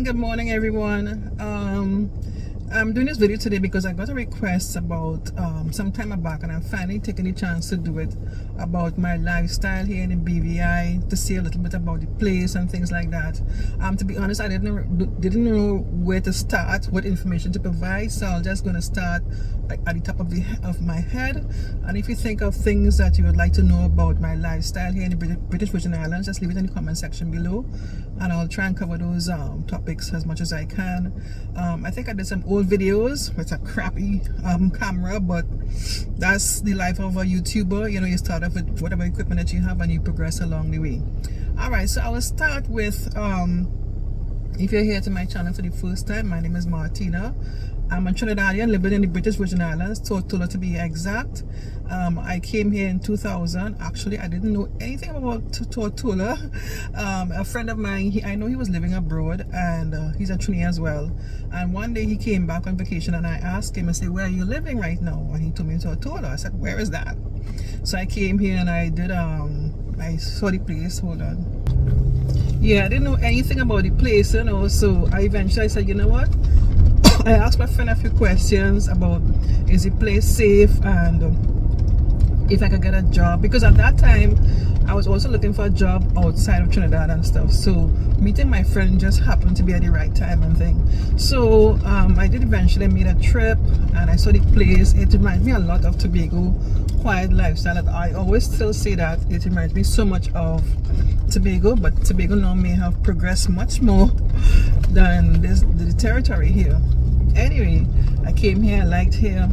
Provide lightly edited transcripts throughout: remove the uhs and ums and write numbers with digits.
Good morning everyone. I'm doing this video today because I got a request about some time back, and I'm finally taking the chance to do it, about my lifestyle here in the BVI, to say a little bit about the place and things like that. To be honest, I didn't know where to start, what information to provide, so I'm just going to start like at the top of my head. And if you think of things that you would like to know about my lifestyle here in the British Virgin Islands, just leave it in the comment section below, and I'll try and cover those topics as much as I can. I think I did some old videos with a crappy camera, but that's the life of a YouTuber. You know, you start off with whatever equipment that you have and you progress along the way. Alright, so I will start with, if you're here to my channel for the first time, my name is Martina. I'm a Trinidadian living in the British Virgin Islands, Tortola to be exact. I came here in 2000. Actually, I didn't know anything about Tortola. A friend of mine, I know he was living abroad, and he's a Trini as well. And one day he came back on vacation, and I asked him, I said, where are you living right now? And he told me Tortola. I said, where is that? So I came here and I did, I saw the place. Hold on. Yeah, I didn't know anything about the place, you know, so I eventually said, you know what? I asked my friend a few questions about, is the place safe, and if I could get a job, because at that time I was also looking for a job outside of Trinidad and stuff. So meeting my friend just happened to be at the right time and thing. So I did eventually make a trip, and I saw the place. It reminds me a lot of Tobago, quiet lifestyle. I always still say that it reminds me so much of Tobago, but Tobago now may have progressed much more than the territory here. Anyway, I came here, I liked here,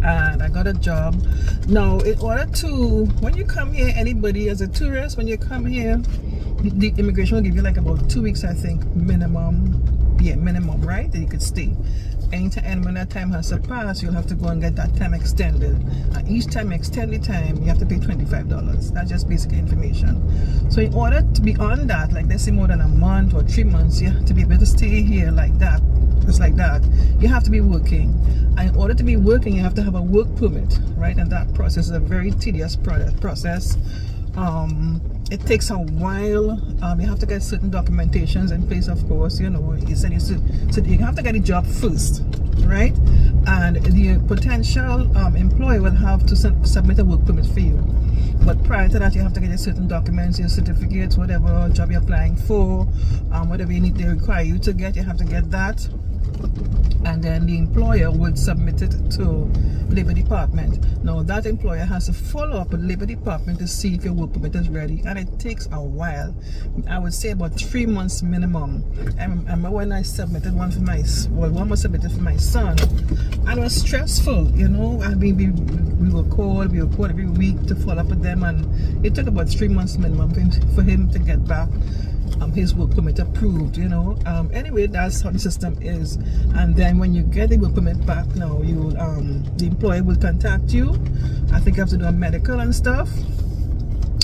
and I got a job. Now, in order to, when you come here, anybody as a tourist, when you come here, the immigration will give you like about 2 weeks, I think, minimum. Yeah, minimum, right? That you could stay. Anytime when that time has surpassed, you'll have to go and get that time extended. And each time you extend the time, you have to pay $25. That's just basic information. So in order to be on that, like let's say more than a month or 3 months, you have to be able to stay here like that. Just like that, you have to be working, and in order to be working, you have to have a work permit, right? And that process is a very tedious process. It takes a while. You have to get certain documentations in place, of course. You know, you said so you have to get a job first, right? And the potential employer will have to submit a work permit for you. But prior to that, you have to get your certain documents, your certificates, whatever job you're applying for, whatever they require you to get, you have to get that. And then the employer would submit it to Labor Department. Now that employer has to follow up with Labor Department to see if your work permit is ready, and it takes a while. I would say about 3 months minimum. I remember when I submitted one for one was submitted for my son, and it was stressful, you know. I mean, we were called every week to follow up with them, and it took about 3 months minimum for him to get back his work permit approved, you know. Anyway, that's how the system is. And then when you get the work permit back, now you the employer will contact you. I think you have to do a medical and stuff,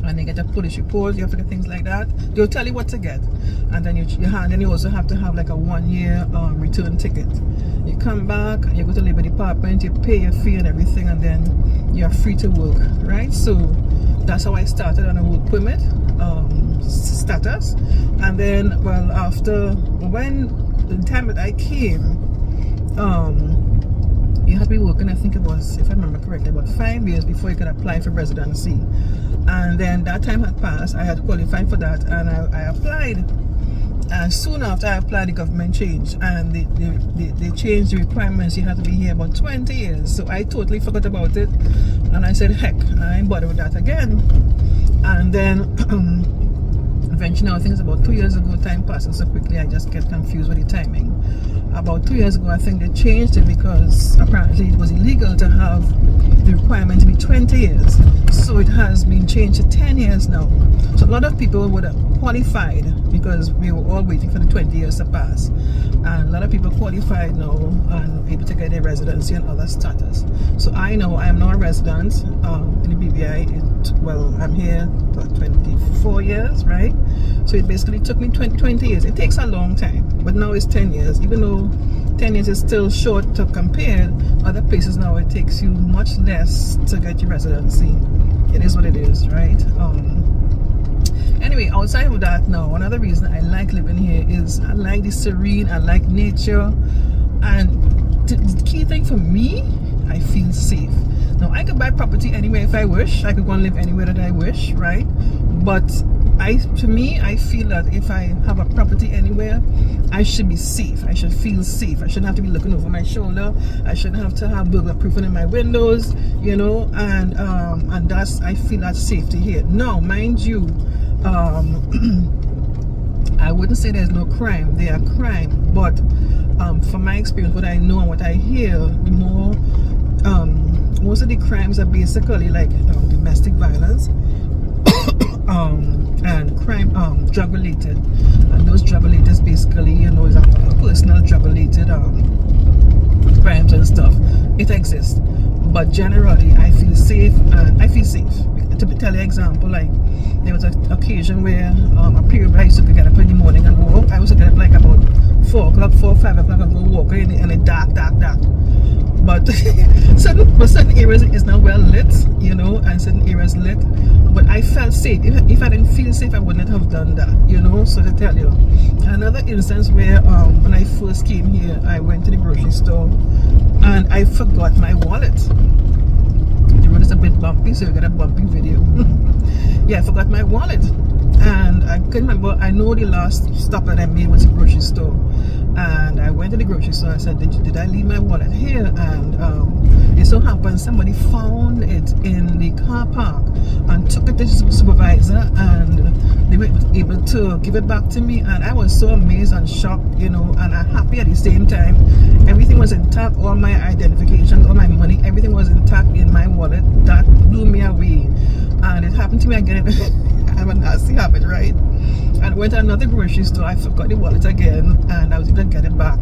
and they get a police report. You have to get things like that. They'll tell you what to get, and then you also have to have like a 1-year return ticket. You come back, you go to Labor Department, you pay your fee and everything, and then you're free to work, right? So that's how I started on a work permit status. And then, well, after the time that I came, you had to be working, I think it was, if I remember correctly, about 5 years before you could apply for residency. And then that time had passed. I had qualified for that, and I applied. And soon after I applied, the government changed, and they changed the requirements. You have to be here about 20 years. So I totally forgot about it, and I said, heck, I ain't bothered with that again. And then eventually, I think it's about 2 years ago, time passes so quickly, I just get confused with the timing. About 2 years ago, I think they changed it, because apparently it was illegal to have the requirement to be 20 years. So it has been changed to 10 years now. So a lot of people would have qualified, because we were all waiting for the 20 years to pass. And a lot of people qualified now and able to get their residency and other status. So I know I am now a resident in the BVI. Well, I'm here for 24 years, right? So it basically took me 20 years. It takes a long time, but now it's 10 years. Even though 10 years is still short to compare. Other places now it takes you much less to get your residency. It is what it is, right? Anyway, outside of that now, another reason I like living here is I like the serene, I like nature, and the key thing for me, I feel safe. Now I could buy property anywhere if I wish. I could go and live anywhere that I wish, right? But to me, I feel that if I have a property anywhere, I should be safe. I should feel safe. I shouldn't have to be looking over my shoulder. I shouldn't have to have burglar proofing in my windows, you know, and that's, I feel that safety here. Now, mind you, I wouldn't say there's no crime. There are crime, but from my experience, what I know and what I hear, the more most of the crimes are basically like domestic violence and crime, drug related, and those drug related basically, you know, is a personal drug related crimes and stuff. It exists, but generally I feel safe, and I feel safe. To tell you an example, like there was an occasion where a period where I used to get up in the morning and walk. I used to get up like about 4 o'clock, 4 or 5 o'clock and go walk in the dark. But certain areas is now well lit, you know, and certain areas lit. But I felt safe. If I didn't feel safe, I wouldn't have done that, you know. So to tell you, another instance where when I first came here, I went to the grocery store and I forgot my wallet. The road is a bit bumpy, so you get a bumpy video. Yeah, I forgot my wallet, and I couldn't remember. I know the last stop that I made was the grocery store, and I went to the grocery store. I said, did I leave my wallet here? And it so happened somebody found it in the car park and took it to the supervisor, and they were able to give it back to me. And I was so amazed and shocked, you know, and I'm happy at the same time. Everything was intact, all my identifications, all my money, everything was intact in my wallet. That blew me away. And it happened to me again. I have a nasty habit, right? And I went to another grocery store. I forgot the wallet again, and I was able to get it back,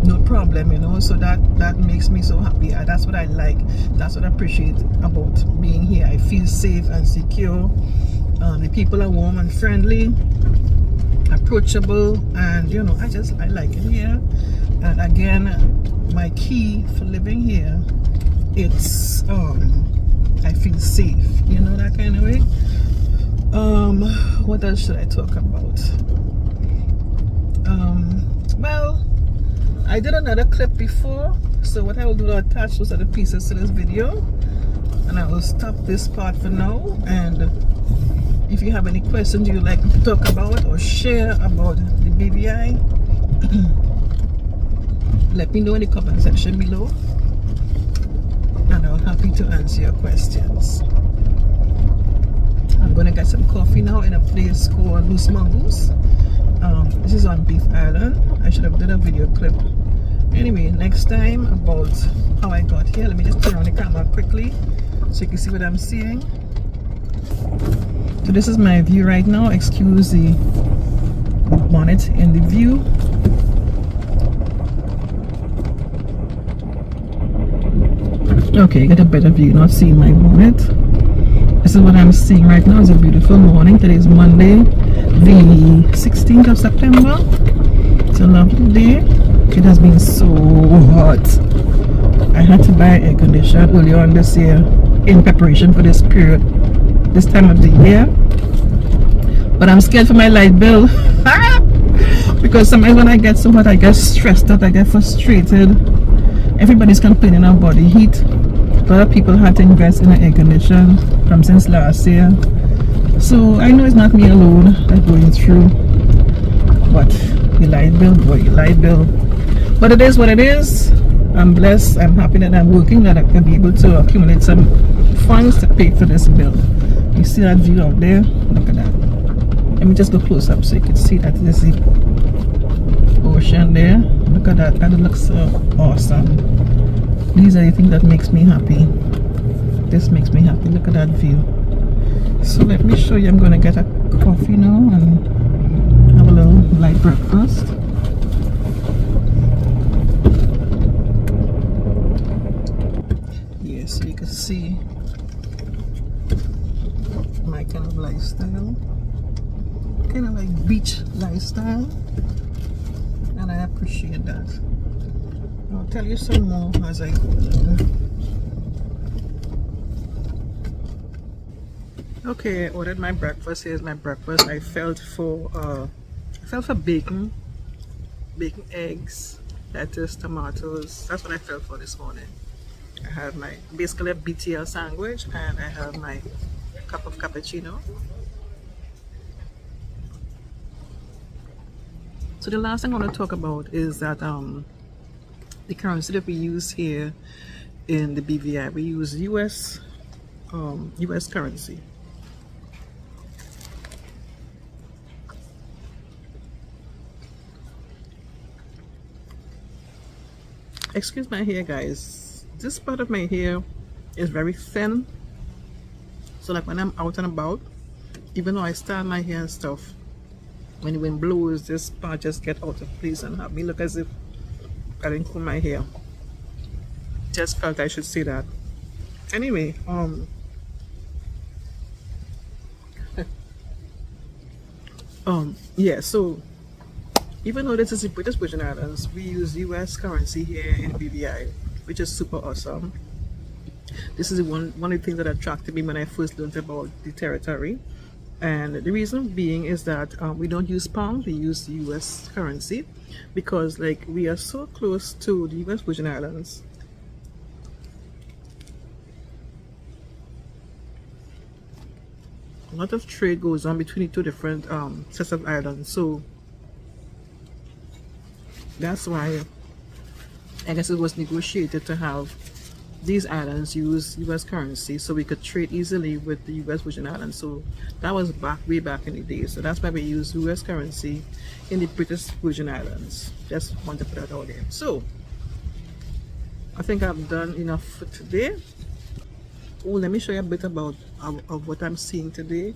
no problem, you know. So that makes me so happy. That's what I like. That's what I appreciate about being here. I feel safe and secure. The people are warm and friendly, approachable, and you know, I like it here. And again, my key for living here, it's I feel safe, you know, that kind of way. What else should I talk about? Well, I did another clip before, so what I will do is attach those other pieces to this video, and I will stop this part for now. And if you have any questions you'd like to talk about or share about the BVI, let me know in the comment section below, and I'm happy to answer your questions. I'm gonna get some coffee now in a place called Mongoose. This is on Beef Island. I should have done a video clip. Anyway, next time about how I got here. Let me just turn on the camera quickly so you can see what I'm seeing. So this is my view right now. Excuse the bonnet in the view. Okay, you get a better view, not seeing my bonnet. This is what I'm seeing right now. It's a beautiful morning. Today is Monday, the 16th of September. It's a lovely day. It has been so hot. I had to buy air conditioner earlier on this year in preparation for this period, this time of the year. But I'm scared for my light bill. Because sometimes when I get so hot, I get stressed out, I get frustrated. Everybody's complaining about the heat. A lot of people had to invest in an air conditioner from since last year. So I know it's not me alone that's going through. But the light bill, boy, light bill. But it is what it is. I'm blessed. I'm happy that I'm working, that I can be able to accumulate some funds to pay for this bill. You see that view out there? Look at that. Let me just go close up so you can see that there's the ocean there. Look at that. That looks so awesome. These are the things that makes me happy. This makes me happy. Look at that view. So let me show you. I'm going to get a coffee now and have a little light breakfast. Yeah, so you can see my kind of lifestyle. Kind of like beach lifestyle. And I appreciate that. I'll tell you some more as I go along. Okay, I ordered my breakfast. Here's my breakfast. I felt for bacon, eggs, lettuce, tomatoes. That's what I felt for this morning. I have my basically a BTL sandwich, and I have my cup of cappuccino. So the last thing I want to talk about is that the currency that we use here in the BVI, we use US currency. Excuse my hair, guys. This part of my hair is very thin, so like when I'm out and about, even though I style my hair and stuff, when the wind blows, this part just get out of place and have me look as if I didn't comb my hair. Just felt I should say that. Anyway, yeah, so even though this is the British Virgin Islands, we use US currency here in BVI, which is super awesome. This is one of the things that attracted me when I first learned about the territory. And the reason being is that we don't use pounds, we use US currency, because like we are so close to the US Virgin Islands. A lot of trade goes on between the two different sets of islands, so that's why I guess it was negotiated to have these islands use US currency so we could trade easily with the US Virgin Islands. So that was way back in the day. So that's why we use US currency in the British Virgin Islands. Just want to put that out there. So I think I've done enough for today. Oh, let me show you a bit about of what I'm seeing today,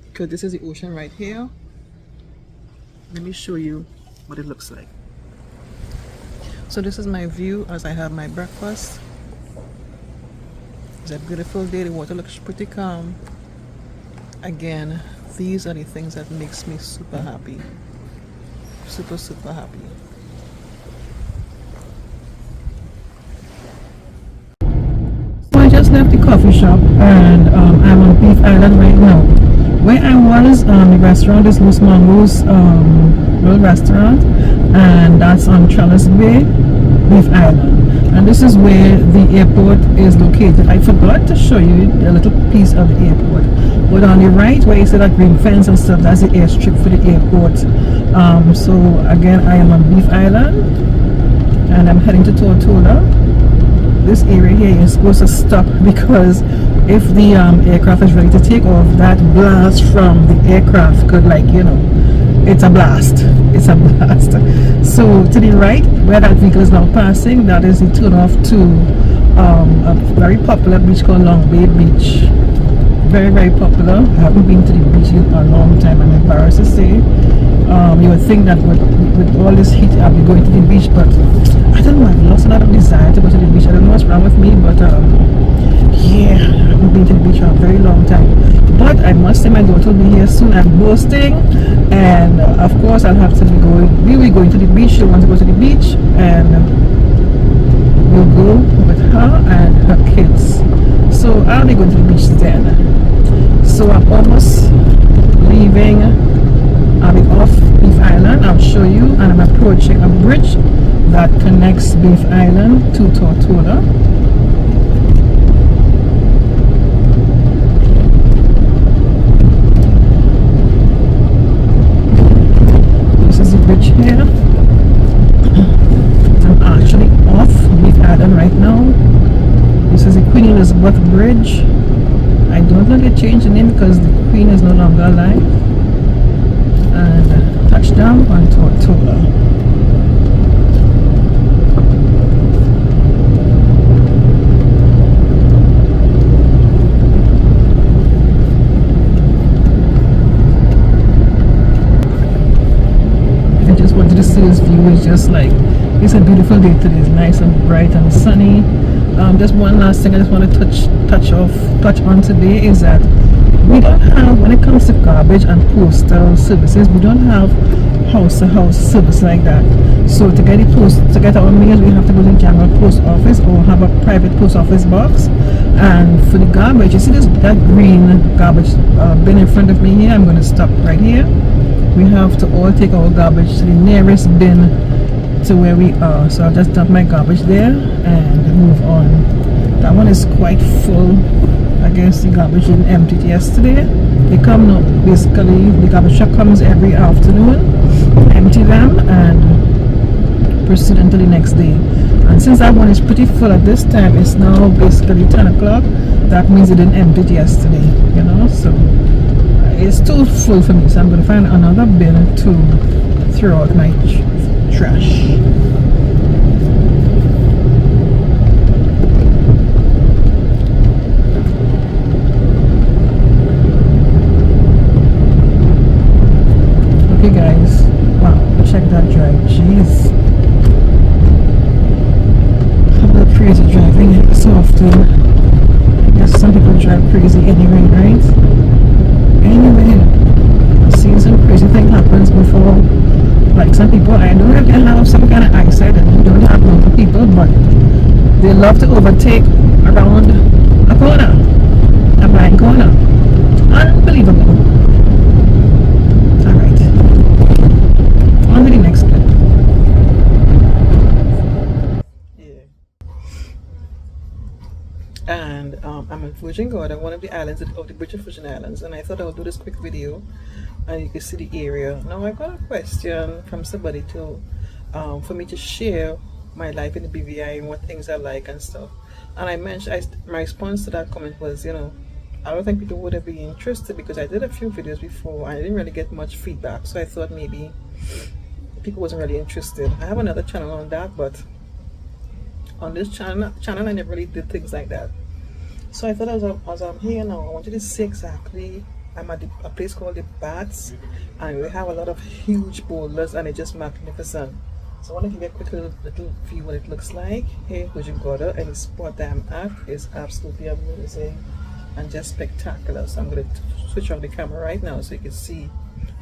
because this is the ocean right here. Let me show you what it looks like. So this is my view as I have my breakfast. It's a beautiful day. The water looks pretty calm. Again, these are the things that makes me super happy. Super happy. So I just left the coffee shop and I'm on Beef Island right now. Where I was, the restaurant is Mongoose little restaurant, and that's on Trellis Bay, Beef Island. And this is where the airport is located. I forgot to show you a little piece of the airport. But on the right, where you see that green fence and stuff, that's the airstrip for the airport. So again, I am on Beef Island, and I'm heading to Tortola. This area here is supposed to stop because if the aircraft is ready to take off, that blast from the aircraft could, like, you know, it's a blast. It's a blast. So to the right, where that vehicle is now passing, that is the turn off to a very popular beach called Long Bay Beach. Very popular. I haven't been to the beach in a long time, I'm embarrassed to say. You would think that with all this heat I'll be going to the beach, but I don't know, I've lost a lot of desire to go to the beach. I don't know what's wrong with me, but yeah, I haven't been to the beach for a very long time. But I must say my daughter will be here soon. I'm boasting, and of course I'll have to be going. We will be going to the beach. She'll want to go to the beach, and we'll go with her and her kids. So I'll be going to the beach then. So I'm almost leaving. I'll be off Beef Island. I'll show you, and I'm approaching a bridge that connects Beef Island to Tortola. Here. I'm actually off Beef Island right now. This is the Queen Elizabeth Bridge. I don't know they changed the name because the Queen is no longer alive. And touchdown on Tortola. See this view is just like, it's a beautiful day today. It's nice and bright and sunny. Just one last thing I just want to touch on today is that we don't have, when it comes to garbage and postal services, we don't have house to house service like that. So to get our mails, we have to go to the general post office or have a private post office box. And for the garbage, you see that green garbage bin in front of me here. I'm going to stop right here. We have to all take our garbage to the nearest bin to where we are. So I'll just dump my garbage there and move on. That one is quite full. I guess the garbage didn't empty it yesterday. They come now, basically the garbage truck comes every afternoon, empty them and proceed until the next day. And since that one is pretty full at this time, it's now basically 10 o'clock. That means they didn't empty it yesterday, you know, so it's too full for me. So I'm going to find another bin to throw out my trash. Okay guys, wow, check that drive, jeez. I'm not crazy driving so often. I guess some people drive crazy anyway, right? Anyway, I've seen some crazy thing happens before. Like some people, I don't know if they have some kind of eyesight and don't have normal people, but they love to overtake around a corner, a blind corner. Unbelievable. On to the next clip. Yeah. And I'm in Virgin Gorda, one of the islands of the British Virgin Islands, and I thought I would do this quick video and you can see the area. Now I got a question from somebody to for me to share my life in the BVI and what things I like and stuff. And I mentioned my response to that comment was, you know, I don't think people would have been interested because I did a few videos before and I didn't really get much feedback, so I thought maybe people wasn't really interested. I have another channel on that, but on this channel I never really did things like that. So I thought as I'm here now, I wanted to see exactly. I'm at a place called the Bats, and we have a lot of huge boulders and it's just magnificent. So I want to give you a quick little view what it looks like here in Virgin Gorda, and the spot that I'm at is absolutely amazing and just spectacular. So I'm going to switch on the camera right now so you can see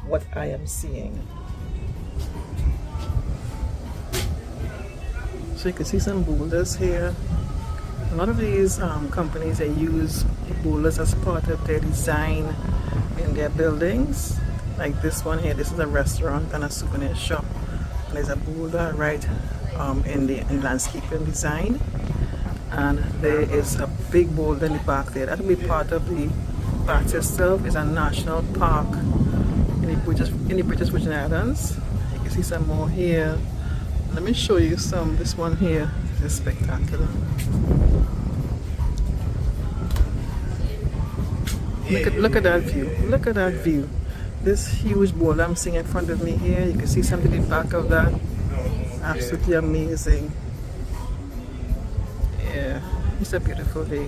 what I am seeing. So you can see some boulders here. A lot of these companies, they use boulders as part of their design in their buildings. Like this one here, this is a restaurant and a souvenir shop. And there's a boulder right in the landscaping design. And there is a big boulder in the back there. That will be part of the park itself. It's a national park in the British Virgin Islands. You can see some more here. Let me show you some. This one here is spectacular. Look at that view. Look at that view. This huge boulder I'm seeing in front of me here. You can see something in the back of that. Absolutely amazing. Yeah, it's a beautiful day.